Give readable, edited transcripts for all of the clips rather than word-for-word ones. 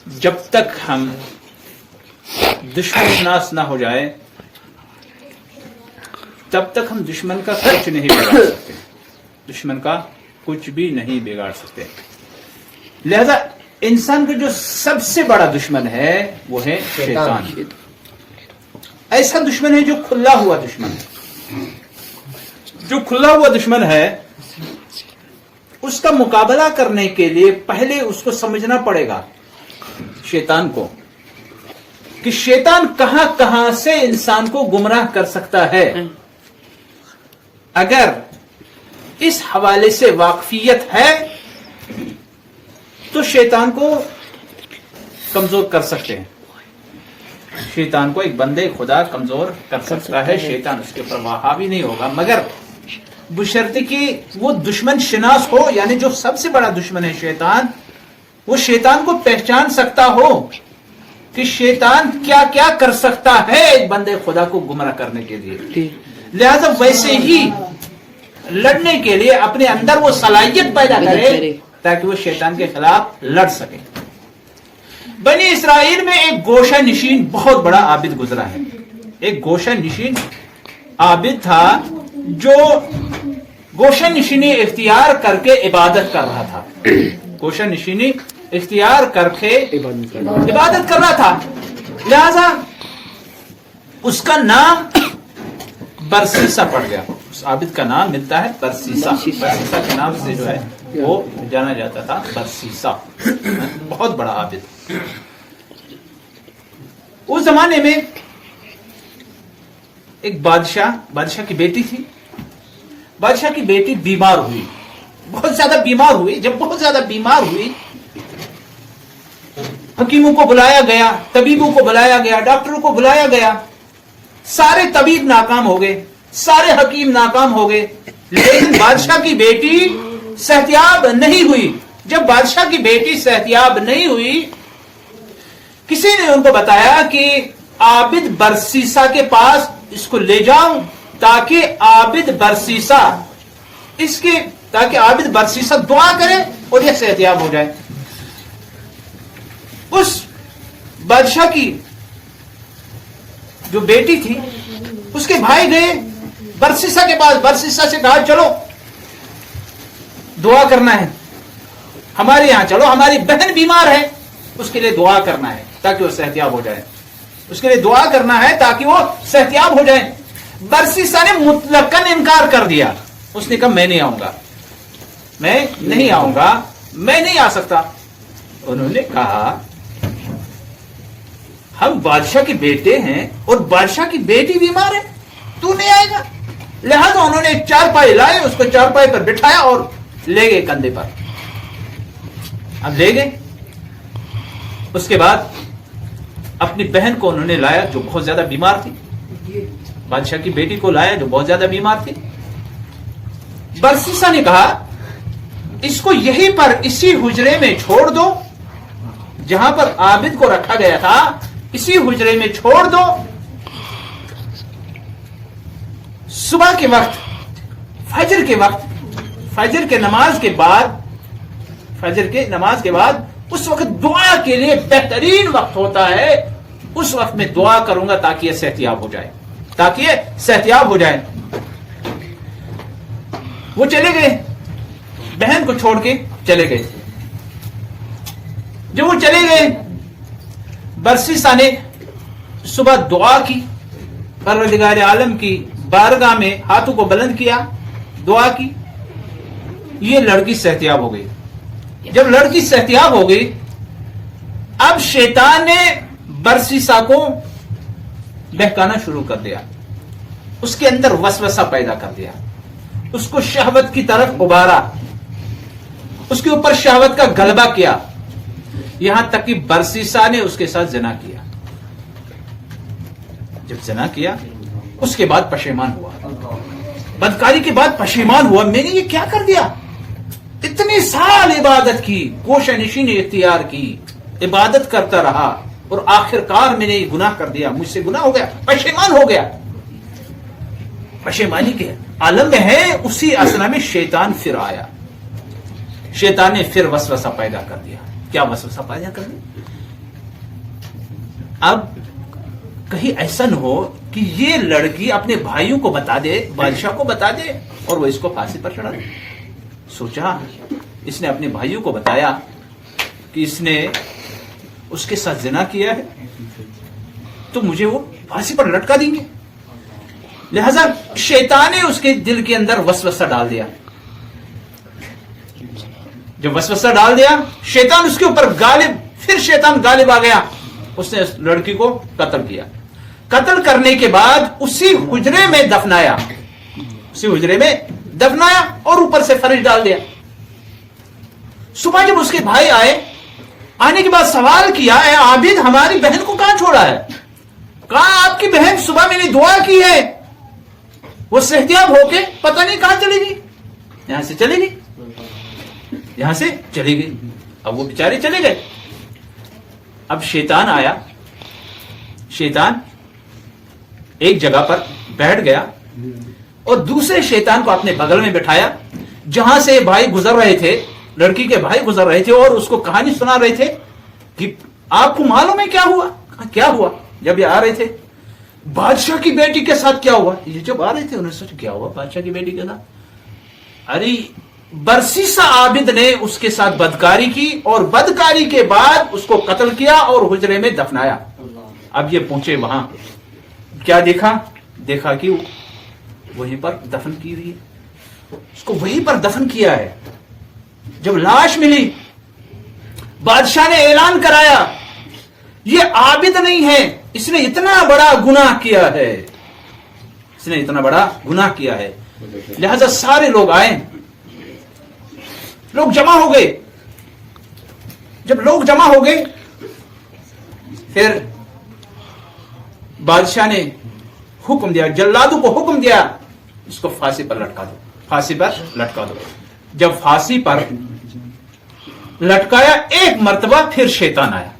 جب تک ہم دشمن شناس نہ ہو جائے تب تک ہم دشمن کا کچھ نہیں بگاڑ سکتے، دشمن کا کچھ بھی نہیں بگاڑ سکتے. لہذا انسان کا جو سب سے بڑا دشمن ہے وہ ہے شیطان. ایسا دشمن ہے جو کھلا ہوا دشمن ہے. جو کھلا ہوا دشمن ہے اس کا مقابلہ کرنے کے لیے پہلے اس کو سمجھنا پڑے گا شیطان کو کہ شیطان کہاں کہاں سے انسان کو گمراہ کر سکتا ہے. اگر اس حوالے سے واقفیت ہے تو شیطان کو کمزور کر سکتے ہیں. شیطان کو ایک بندے خدا کمزور کر سکتا ہے، شیطان اس کے اوپر حاوی نہیں ہوگا، مگر بشرطے کہ وہ دشمن شناس ہو، یعنی جو سب سے بڑا دشمن ہے شیطان، وہ شیطان کو پہچان سکتا ہو کہ شیطان کیا کیا کر سکتا ہے ایک بندے خدا کو گمراہ کرنے کے لیے. لہذا ویسے ہی لڑنے کے لیے اپنے اندر وہ صلاحیت پیدا کرے تاکہ وہ شیطان کے خلاف لڑ سکے. بنی اسرائیل میں ایک گوشہ نشین بہت بڑا عابد گزرا ہے. ایک گوشہ نشین عابد تھا جو گوشہ نشینی اختیار کر کے عبادت کر رہا تھا. گوشہ نشینی اختیار کر کے عبادت کر رہا تھا. لہذا اس کا نام برسیسا پڑ گیا. اس عابد کا نام ملتا ہے برسیسا. برسیسا کے نام سے جو ہے وہ جانا جاتا تھا برسیسا. بہت بڑا عابد. اس زمانے میں ایک بادشاہ کی بیٹی تھی. بادشاہ کی بیٹی بیمار ہوئی، بہت زیادہ بیمار ہوئی. جب بہت زیادہ بیمار ہوئی حکیموں کو بلایا گیا، طبیبوں کو بلایا گیا، ڈاکٹروں کو بلایا گیا. سارے طبیب ناکام ہو گئے، سارے حکیم ناکام ہو گئے، لیکن بادشاہ کی بیٹی صحتیاب نہیں ہوئی. جب بادشاہ کی بیٹی صحتیاب نہیں ہوئی، کسی نے ان کو بتایا کہ عابد برسیسا کے پاس اس کو لے جاؤں تاکہ عابد برسیسا دعا کرے اور یہ صحتیاب ہو جائے. اس بادشاہ کی جو بیٹی تھی اس کے بھائی گئے برسیسا کے پاس. برسیسا سے کہا چلو دعا کرنا ہے، ہمارے یہاں چلو، ہماری بہن بیمار ہے، اس کے لیے دعا کرنا ہے تاکہ وہ صحتیاب ہو جائے. اس کے لیے دعا کرنا ہے تاکہ وہ صحتیاب ہو جائے. برسیسا نے مطلقاً انکار کر دیا. اس نے کہا میں نہیں آؤں گا، میں نہیں آؤں گا، میں نہیں آ سکتا. انہوں نے کہا ہم بادشاہ کے بیٹے ہیں اور بادشاہ کی بیٹی بیمار ہے، تو نہیں آئے گا. لہذا انہوں نے ایک چارپائی لائے، اس کو چارپائی پر بٹھایا اور لے گئے کندھے پر. اب لے گئے. اس کے بعد اپنی بہن کو انہوں نے لایا جو بہت زیادہ بیمار تھی. بادشاہ کی بیٹی کو لایا جو بہت زیادہ بیمار تھی. برسیسا نے کہا اس کو یہیں پر اسی حجرے میں چھوڑ دو جہاں پر عابد کو رکھا گیا تھا، اسی حجرے میں چھوڑ دو. صبح کے وقت، فجر کے وقت، فجر کے نماز کے بعد اس وقت دعا کے لیے بہترین وقت ہوتا ہے. اس وقت میں دعا کروں گا تاکہ یہ صحتیاب ہو جائے. وہ چلے گئے، بہن کو چھوڑ کے چلے گئے. جب وہ چلے گئے برسیسا نے صبح دعا کی، پروردگار عالم کی بارگاہ میں ہاتھوں کو بلند کیا، دعا کی. یہ لڑکی صحتیاب ہو گئی. جب لڑکی صحتیاب ہو گئی، اب شیطان نے برسیسا کو بہکانا شروع کر دیا. اس کے اندر وسوسہ پیدا کر دیا، اس کو شہوت کی طرف ابھارا، اس کے اوپر شہوت کا غلبہ کیا، یہاں تک کہ برسیسا نے اس کے ساتھ زنا کیا. جب زنا کیا اس کے بعد پشیمان ہوا، بدکاری کے بعد پشیمان ہوا. میں نے یہ کیا کر دیا؟ اتنے سال عبادت کی، گوشہ نشینی اختیار کی، عبادت کرتا رہا اور آخر کار میں نے یہ گناہ کر دیا، مجھ سے گناہ ہو گیا، پشیمان ہو گیا. پشیمانی کے عالم میں ہے. اسی اثنا میں شیطان پھر آیا. شیطان نے پھر وسوسہ پیدا کر دیا. کیا وسوسہ پیدا کر دیا اب کہیں ایسا نہ ہو کہ یہ لڑکی اپنے بھائیوں کو بتا دے, بادشاہ کو بتا دے, اور وہ اس کو پھانسی پر چڑھا دے. سوچا, اس نے اپنے بھائیوں کو بتایا کہ اس نے اس کے ساتھ زنا کیا ہے, تو مجھے وہ پھانسی پر لٹکا دیں گے. لہذا شیطان نے اس کے دل کے اندر وسوسہ ڈال دیا. جب وسوسہ ڈال دیا, شیطان اس کے اوپر غالب, پھر شیطان غالب آ گیا. اس نے اس لڑکی کو قتل کیا. قتل کرنے کے بعد اسی حجرے میں دفنایا, اسی حجرے میں دفنایا اور اوپر سے فرش ڈال دیا. صبح جب اس کے بھائی آئے, آنے کے بعد سوال کیا, اے عابد, ہماری بہن کو کہاں چھوڑا ہے؟ کہا آپ کی بہن صبح میں نے دعا کی ہے, وہ صحتیاب ہو کے پتہ نہیں کہاں چلی گئی. یہاں سے چلی گئی, یہاں سے چلی گئی. اب وہ بیچارے چلے گئے. اب شیطان آیا. شیطان ایک جگہ پر بیٹھ گیا اور دوسرے شیطان کو اپنے بغل میں بٹھایا, جہاں سے بھائی گزر رہے تھے, لڑکی کے بھائی گزر رہے تھے اور اس کو کہانی سنا رہے تھے کہ آپ کو معلوم ہے کیا ہوا؟ کیا ہوا؟ جب یہ آ رہے تھے بادشاہ کی بیٹی کے ساتھ کیا ہوا. یہ جب آ رہے تھے انہوں نے سوچا کیا ہوا بادشاہ کی بیٹی کے ساتھ؟ ارے برسیسا عابد نے اس کے ساتھ بدکاری کی اور بدکاری کے بعد اس کو قتل کیا اور حجرے میں دفنایا. اب یہ پہنچے وہاں, کیا دیکھا؟ دیکھا کہ وہیں پر دفن کی ہوئی ہے, اس کو وہیں پر دفن کیا ہے. جب لاش ملی, بادشاہ نے اعلان کرایا یہ عابد نہیں ہے, اس نے اتنا بڑا گناہ کیا ہے, اس نے اتنا بڑا گناہ کیا ہے. لہذا سارے لوگ آئے, لوگ جمع ہو گئے. جب لوگ جمع ہو گئے, پھر بادشاہ نے حکم دیا, جلادوں کو حکم دیا, اس کو پھانسی پر لٹکا دو, پھانسی پر لٹکا دو. جب پھانسی پر لٹکایا, ایک مرتبہ پھر شیطان آیا.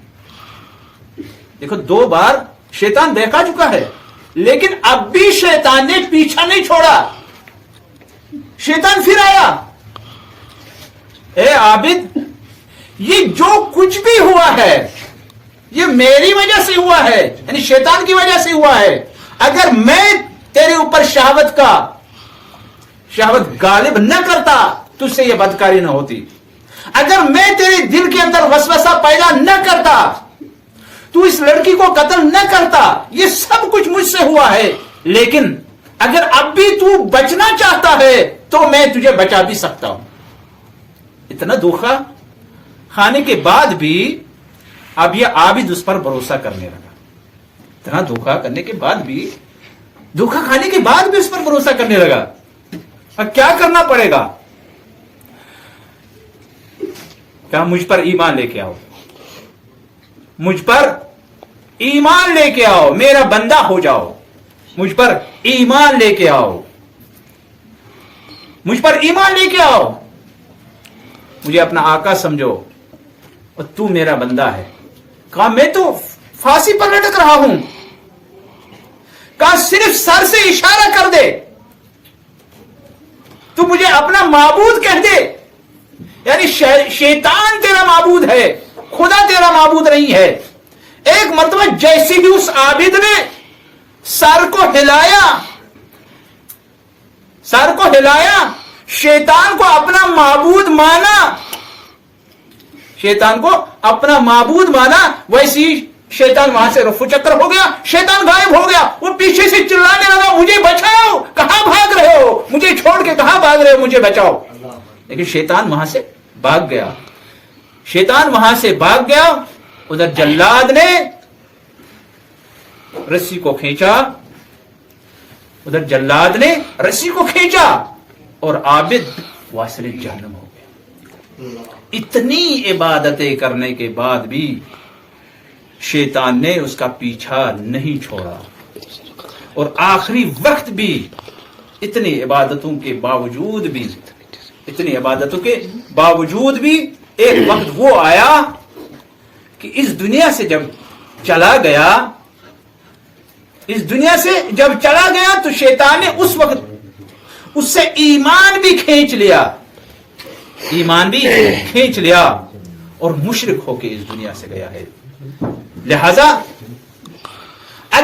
دیکھو, 2 بار شیطان بہکا چکا ہے, لیکن اب بھی شیطان نے پیچھا نہیں چھوڑا. شیطان پھر آیا, اے عابد, یہ جو کچھ بھی ہوا ہے یہ میری وجہ سے ہوا ہے, یعنی شیطان کی وجہ سے ہوا ہے. اگر میں تیرے اوپر شہوت غالب نہ کرتا تو سے یہ بدکاری نہ ہوتی. اگر میں تیرے دل کے اندر وسوسہ پیدا نہ کرتا, تو اس لڑکی کو قتل نہ کرتا. یہ سب کچھ مجھ سے ہوا ہے, لیکن اگر اب بھی تو بچنا چاہتا ہے تو میں تجھے بچا بھی سکتا ہوں. اتنا دھوکا کھانے کے بعد بھی اب یہ عابد اس پر بھروسہ کرنے لگا. اتنا دھوکا کرنے کے بعد بھی, دھوکا کھانے کے بعد بھی اس پر بھروسہ کرنے لگا. اب کیا کرنا پڑے گا؟ کہا مجھ پر ایمان لے کے آؤ, مجھ پر ایمان لے کے آؤ, میرا بندہ ہو جاؤ, مجھ پر ایمان لے کے آؤ, مجھ پر ایمان لے کے آؤ, مجھے اپنا آقا سمجھو اور تو میرا بندہ ہے. کہا میں تو پھانسی پر لٹک رہا ہوں. کہا صرف سر سے اشارہ کر دے, تو مجھے اپنا معبود کہہ دے. یعنی شیطان تیرا معبود ہے, خدا تیرا معبود نہیں ہے. ایک مرتبہ جیسے ہی اس عابد نے سر کو ہلایا, شیطان کو اپنا معبود مانا, شیطان کو اپنا معبود مانا. ویسی شیطان وہاں سے رفو چکر ہو گیا, شیطان غائب ہو گیا. وہ پیچھے سے چلانے لگا, مجھے بچاؤ, کہاں بھاگ رہے ہو, مجھے چھوڑ کے کہاں بھاگ رہے ہو, مجھے بچاؤ. لیکن شیطان وہاں سے بھاگ گیا, شیطان وہاں سے بھاگ گیا. ادھر جلاد نے رسی کو کھینچا, ادھر جلاد نے رسی کو کھینچا اور عابد واصل جہنم ہو گیا. اتنی عبادتیں کرنے کے بعد بھی شیطان نے اس کا پیچھا نہیں چھوڑا, اور آخری وقت بھی اتنی عبادتوں کے باوجود بھی ایک وقت وہ آیا کہ اس دنیا سے جب چلا گیا تو شیطان نے اس وقت اس سے ایمان بھی کھینچ لیا اور مشرک ہو کے اس دنیا سے گیا ہے. لہذا